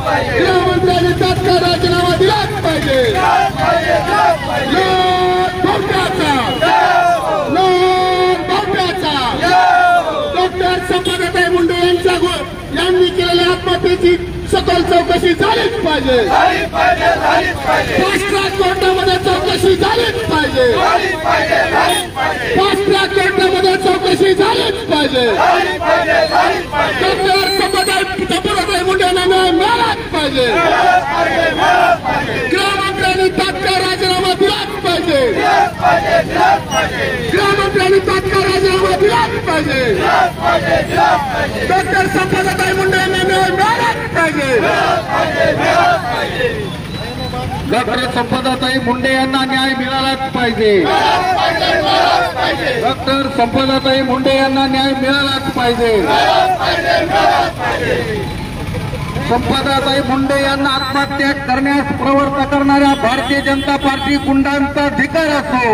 गृहमंत्र्यांनी तात्काळ राजीनामा दिलाच पाहिजे। डॉक्टर संपदाताई मुंडे यांनी केलेल्या आत्महत्येची सखोल चौकशी झालीच पाहिजे। फास्ट ट्रॅक कोर्टामध्ये चौकशी झालीच पाहिजे। फास्ट ट्रॅक कोर्टामध्ये चौकशी झालीच पाहिजे। डॉक्टर संपदाताई मुंडे यांना न्याय मिळालाच पाहिजे। गृहमंत्र्यांनी तात्काळ राजीनामा दिलाच पाहिजे। गृहमंत्र्यांनी तात्काळ राजीनामा दिलाच पाहिजे। डॉक्टर संपदाताई मुंडे यांना न्याय मिळालाच पाहिजे। डॉक्टर संपदाताई मुंडे यांना न्याय मिळालाच पाहिजे। डॉक्टर संपदाताई मुंडे यांना न्याय मिळालाच पाहिजे। संपदाताई मुंडे यांना आत्महत्या करण्यास प्रवृत्त करणाऱ्या भारतीय जनता पार्टी गुंडांचा धिक्कार असो।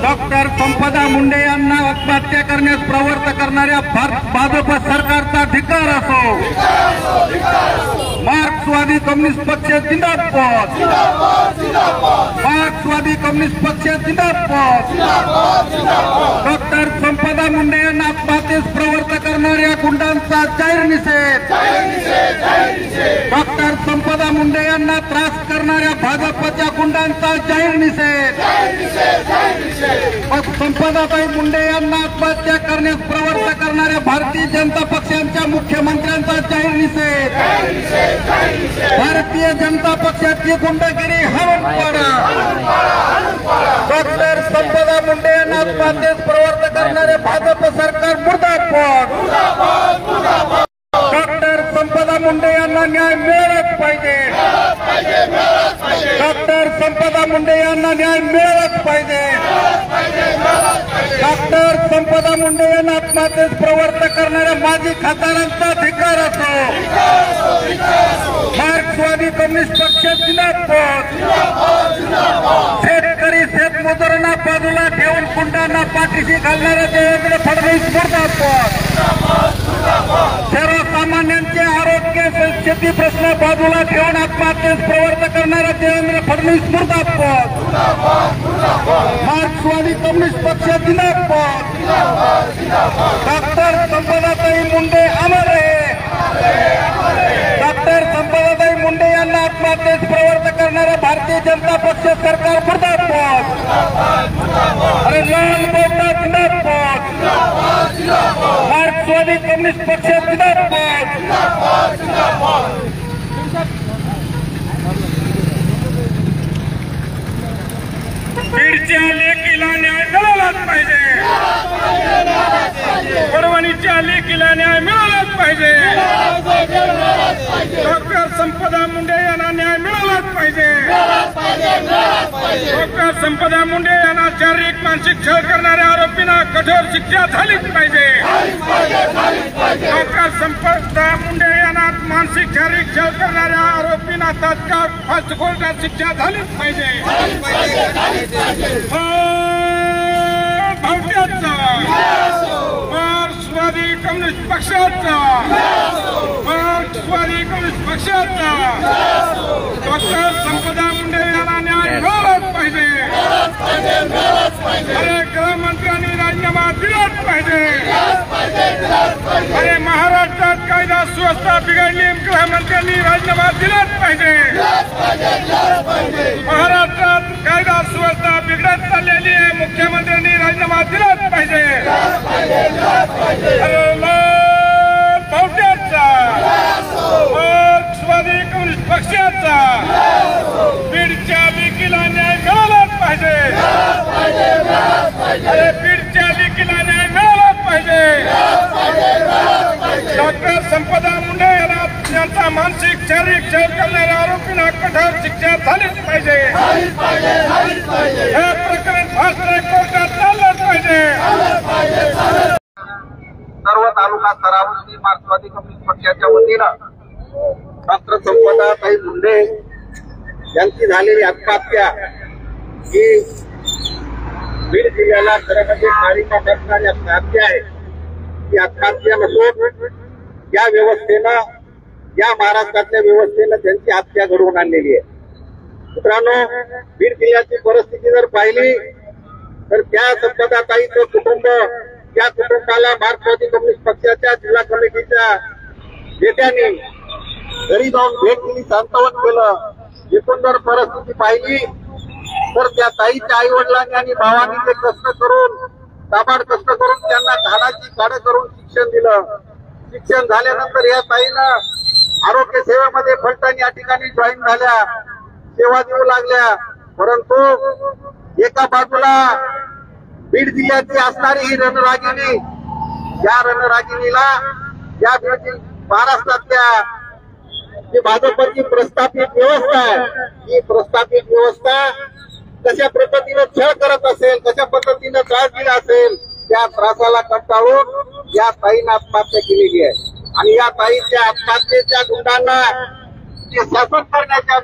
डॉक्टर संपदा मुंडे यांना आत्महत्या करण्यास प्रवृत्त करणाऱ्या भाजप सरकारचा धिक्कार असो। मार्क्सवादी कम्युनिस्ट पक्ष जिंदाबाद। मार्क्सवादी कम्युनिस्ट पक्ष जिंदाबाद। डॉक्टर संपदा मुंडे यांना आत्महत्येस प्रवृत्त करणाऱ्या गुंडांचा जाहीर निषेध। डॉक्टर संपदा मुंडे यांना त्रास करणाऱ्या भाजपच्या गुंडांचा जाहीर निषेध। संपदाताई मुंडे यांना आत्महत्या करण्यास प्रवृत्त करणाऱ्या भारतीय जनता पक्षाच्या मुख्यमंत्र्यांचा जाहीर निषेध। भारतीय जनता पक्षाची गुंडगिरी हलवून पाडा। डॉक्टर संपदा मुंडे यांना आत्महत्येस प्रवृत्त करणारे भाजप सरकार मुर्दाबाद। डॉक्टर संपदा मुंडे यांना न्याय मिळालाच पाहिजे। डॉक्टर संपदा मुंडे यांना न्याय मिळालाच पाहिजे। डॉक्टर संपदा मुंडे यांना आत्महत्येस प्रवृत्त करणाऱ्या माजी खासदारांचा धिक्कार असो। मार्क्सवादी कम्युनिस्ट पक्ष जिंदाबाद। शेतकरी शेतमजुरांना बाजूला ठेवून गुंडांना पाठीशी घालणाऱ्या देवेंद्र फडणवीस मुर्दाबाद। सर्वसामान्यांचे आरोग्य शेती प्रश्न बाजूला ठेवून आत्महत्येस प्रवृत्त करणाऱ्या देवेंद्र फडणवीस मुर्दाबाद। मार्क्सवादी कम्युनिस्ट पक्ष जिंदाबाद। डॉक्टर संपदाताई मुंडे अमर आहे। डॉक्टर संपदाताई मुंडे यांना आत्महत्येस प्रवृत्त करणाऱ्या भारतीय जनता पक्ष सरकार मुर्दाबाद। अरे लाल बोलता जिंदाबाद। मार्क्सवादी कम्युनिस्ट पक्ष जिंदाबाद। बीडच्या लेकीला न्याय मिळालाच पाहिजे। परभणीच्या लेकीला न्याय मिळालाच पाहिजे। डॉक्टर संपदा मुंडे यांना न्याय मिळालाच पाहिजे। डॉक्टर संपदा मुंडे यांना शारीरिक मानसिक छळ करणाऱ्या आरोपींना कठोर शिक्षा झालीच पाहिजे। डॉक्टर संपदा मुंडे यांना मानसिक शारीरिक छळ करणाऱ्या आरोपींना तात्काळ फास्ट कोर्टात शिक्षा झालीच पाहिजे। भावट्याचा मार्क्सवादी कम्युनिस्ट पक्षाचा मार्क्सवादी कम्युनिस्ट पक्षाचा डॉक्टर संपदा मुंडे यांना न्याय मिळालाच पाहिजे। अरे गृहमंत्र्यांनी राजीनामा दिलाच पाहिजे। अरे महाराष्ट्रात कायदा सुव्यवस्था बिघडली, गृहमंत्र्यांनी राजीनामा दिलाच पाहिजे। महाराष्ट्रात कायदा सुव्यवस्था बिघडत चाललेली आहे, मुख्यमंत्र्यांनी राजीनामा दिलाच पाहिजे। भावट्याचा मार्क्सवादी कम्युनिस्ट पक्षाचा बीडच्या लेकीला न्याय मिळालाच पाहिजे। अरे बीडच्या लेकीला न्याय मिळालाच पाहिजे। डॉक्टर संपदा मुंडे यांचा मानसिक शारीरिक छळ करणाऱ्या आरोपींना कठोर शिक्षा झालीच पाहिजे। हे प्रकरण फास्ट ट्रॅक कोर्टात चाललंच पाहिजे। सर्व तालुका स्तरावरती मार्क्सवादी कम्युनिस्ट पक्षाच्या वतीनं डॉक्टर संपदाताई मुंडे यांची झालेली आत्महत्या ही बीड जिल्ह्याला खरं म्हणजे काळीमा बसणारी आत्महत्या आहे। ही आत्महत्या नसून या व्यवस्थेनं या महाराष्ट्रातल्या व्यवस्थेनं त्यांची हत्या घडवून आणलेली आहे. मित्रांनो, बीड जिल्ह्याची परिस्थिती जर पाहिली तर त्या संपदाताईचं कुटुंब, त्या कुटुंबाला मार्क्सवादी कम्युनिस्ट पक्षाच्या जिल्हा कमिटीच्या नेत्यांनी घरी जाऊन भेट दिली, सांत्वन केलं. एकूण जर परिस्थिती पाहिली तर त्या ताईच्या आई वडिलांनी आणि भावांनी ते कष्ट करून, ताबाड कष्ट करून त्यांना झाडाची काढ करून शिक्षण दिलं. शिक्षण झाल्यानंतर या ताईनं आरोग्य सेवेमध्ये फलटण या ठिकाणी जॉईन झाल्या, सेवा देऊ लागल्या. परंतु एका बाजूला बीड जिल्ह्याची असणारी ही रणरागिणी, या रणरागिणीला या बीड महाराष्ट्रातल्या जी भाजपची प्रस्थापित व्यवस्था आहे, ही प्रस्थापित व्यवस्था कशा पद्धतीनं छळ करत असेल, कशा पद्धतीनं त्रास दिला असेल, त्या त्रासाला कंटाळून या ताईनं आत्महत्या केलेली आहे. आणि या ताईच्या आत्महत्येच्या गुंडांना जे शासन करण्याच्या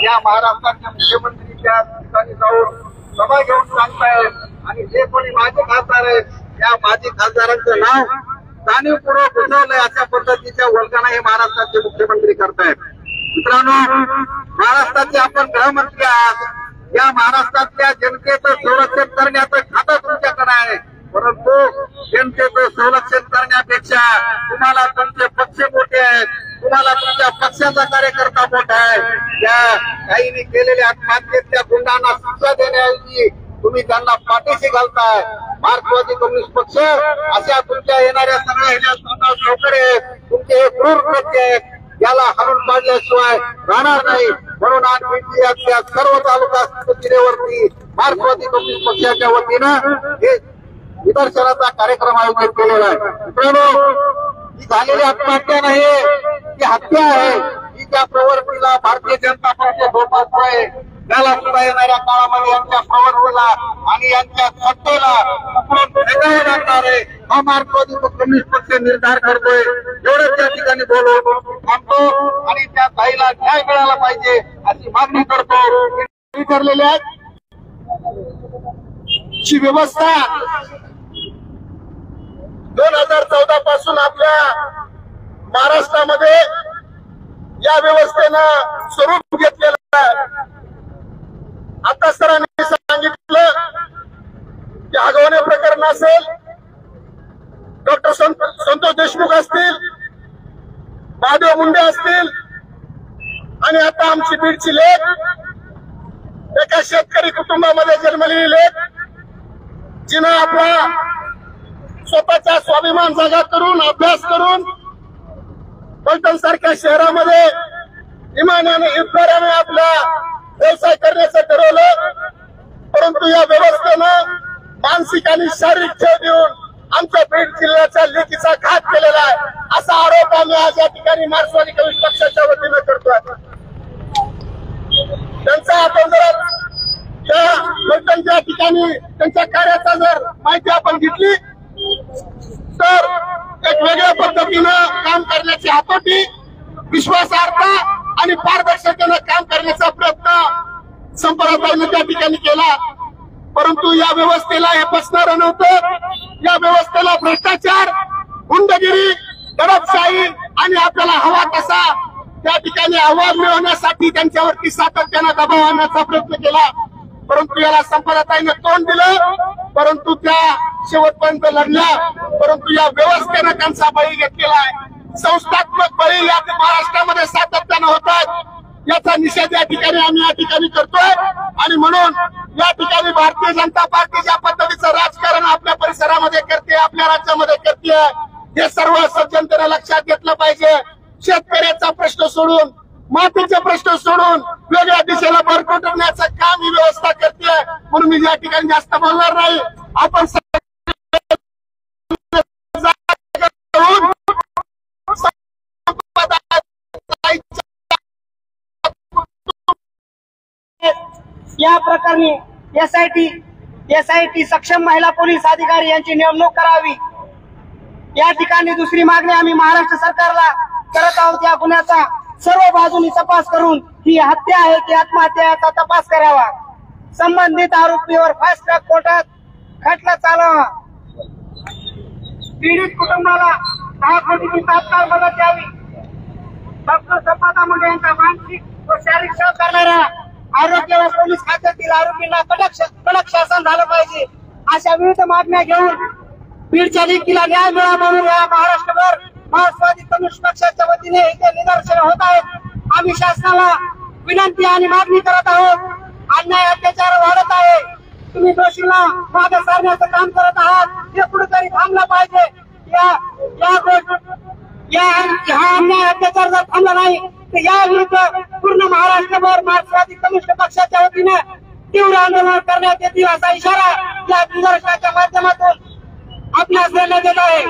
या महाराष्ट्राच्या मुख्यमंत्री त्या ठिकाणी जाऊन सभा घेऊन सांगतायत. आणि जे कोणी माजी खासदार आहेत, त्या माजी खासदारांचं नाव जाणीवपूर्वक घुसवलंय, अशा पद्धतीच्या वल्गना हे महाराष्ट्राचे मुख्यमंत्री करतायत. मित्रांनो, महाराष्ट्राचे आपण गृहमंत्री आहात. या महाराष्ट्रातल्या जनतेचं संरक्षण करण्याचं खातं तुमच्याकडे आहे. परंतु जनतेचं संरक्षण करण्यापेक्षा तुम्हाला तुमचे पक्ष मोठे आहेत, तुम्हाला तुमच्या पक्षाचा कार्यकर्ता मोठा आहे. त्या काहींनी केलेल्या आत्महत्येच्या गुंडांना शिक्षा देण्याऐवजी तुम्ही त्यांना पाठीशी घालताय. मार्क्सवादी कम्युनिस्ट पक्ष अशा तुमच्या येणाऱ्या सगळ्या लवकर आहेत. तुमचे हे क्रूर कृत्य आहेत, याला हाणून पाडल्याशिवाय राहणार नाही. म्हणून आज बीड जिल्ह्यातल्या सर्व तालुका सीमेवरती मार्क्सवादी कम्युनिस्ट पक्षाच्या वतीनं हे निदर्शनाचा कार्यक्रम आयोजित केलेला आहे. मित्रांनो, ही झालेली आत्महत्या नाही, ही हत्या आहे. ही त्या प्रवृत्तीला भारतीय जनता पक्ष जोपासतोय. त्याला सुद्धा येणाऱ्या काळामध्ये यांच्या प्रवृत्तीला आणि यांच्या सत्तेला उकळून फेकावं लागणार आहे, हा मार्क्सवादी कम्युनिस्ट पक्ष निर्धार करतोय. एवढंच त्या ठिकाणी बोलून थांबतो आणि त्या ताईला न्याय मिळाला पाहिजे अशी मागणी करतो. ठरलेल्या आहेत ची व्यवस्था 2014 पासून आपल्या महाराष्ट्रामध्ये या व्यवस्थेनं स्वरूप घेतलेलं आहे. आता सरांनी सांगितलं की आगवणे प्रकरण असेल, डॉक्टर संतोष देशमुख असतील, महादेव मुंडे असतील, आणि आता आमची बीडची लेक, एका शेतकरी कुटुंबामध्ये जन्मलेली लेक, जिनं आपला स्वतःचा स्वाभिमान जागा करून, अभ्यास करून फलटण सारख्या शहरामध्ये इमानाने इतराने आपला व्यवसाय करण्याचं ठरवलं. परंतु या व्यवस्थेनं मानसिक आणि शारीरिक छळ देऊन आमच्या बीड जिल्ह्याच्या लेकीचा घात केलेला आहे, असा आरोप आम्ही आज या ठिकाणी मार्क्सवादी कम्युनिस्ट पक्षाच्या वतीनं करतोय. त्यांचा आपण जर त्या फलटणच्या ठिकाणी त्यांच्या कार्याचा जर माहिती आपण घेतली तर एक वेगळ्या पद्धतीनं काम करण्याची हातोटी, विश्वासार्हता आणि पारदर्शकतेनं काम करण्याचा प्रयत्न संपदाताईंनी त्या ठिकाणी केला. परंतु या व्यवस्थेला हे पचणारं नव्हतं. या व्यवस्थेला भ्रष्टाचार, गुंडगिरी, दडपशाही आणि आपल्याला हवा तसा त्या ठिकाणी आव्हान मिळवण्यासाठी त्यांच्यावरती सातत्यानं दबाव आणण्याचा प्रयत्न केला. परंतु याला संपदाताईंनी तोंड दिलं, परंतु त्या शेवटपर्यंत लढल्या. परंतु या व्यवस्थेनं त्यांचा बळी घेतलेला आहे. संस्थात्मक बळी या महाराष्ट्रामध्ये सातत्यानं होतात, याचा निषेध या ठिकाणी आम्ही या ठिकाणी करतोय. आणि म्हणून या ठिकाणी भारतीय जनता पार्टी ज्या पद्धतीचं राजकारण आपल्या परिसरामध्ये करते, आपल्या राज्यामध्ये करते, हे सर्व सज्जनतेने लक्षात घेतलं पाहिजे. शेतकऱ्याचा प्रश्न सोडून, मातीचे प्रश्न सोडून वेगळ्या दिशेला भरकटवण्याचं काम ही व्यवस्था करते. म्हणून मी या ठिकाणी जास्त बोलणार नाही. आपण या प्रकरणी एसआयटी सक्षम महिला पोलीस अधिकारी यांची नेमणूक करावी. या ठिकाणी दुसरी मागणी आम्ही महाराष्ट्र सरकारला करत आहोत. या गुन्ह्याचा सर्व बाजूनी तपास करून ही हत्या आहे की आत्महत्या याचा तपास करावा. संबंधित आरोपीवर फास्ट ट्रॅक कोर्टात खटला चालवावा. पीडित कुटुंबाला 10 कोटीची तात्काळ मदत द्यावी. डॉक्टर संपदा मुंडे यांचा मानसिक व शारीरिक छळ करणाऱ्या आरोग्य व पोलीस खात्यातील आरोपींना कडक शासन झालं पाहिजे अशा विविध मागण्या घेऊन बीडच्या लेकीला न्याय मिळावा म्हणून या महाराष्ट्रभर मार्क्सवादी कम्युनिस्ट पक्षाच्या वतीने इथे निदर्शन होत आहेत. आम्ही शासनाला विनंती आणि मागणी करत आहोत. अन्याय अत्याचार वाढत आहे. तुम्ही दोषीला मागे सारण्याचं काम करत आहात. हे कुठेतरी थांबलं पाहिजे. हा अन्याय अत्याचार जर थांबला नाही तर या विरुद्ध पूर्ण महाराष्ट्रभर मार्क्सवादी कम्युनिस्ट पक्षाच्या वतीने तीव्र आंदोलन करण्यात येतील असा इशारा या निदर्शनाच्या माध्यमातून आपल्यास देण्यात येत आहे.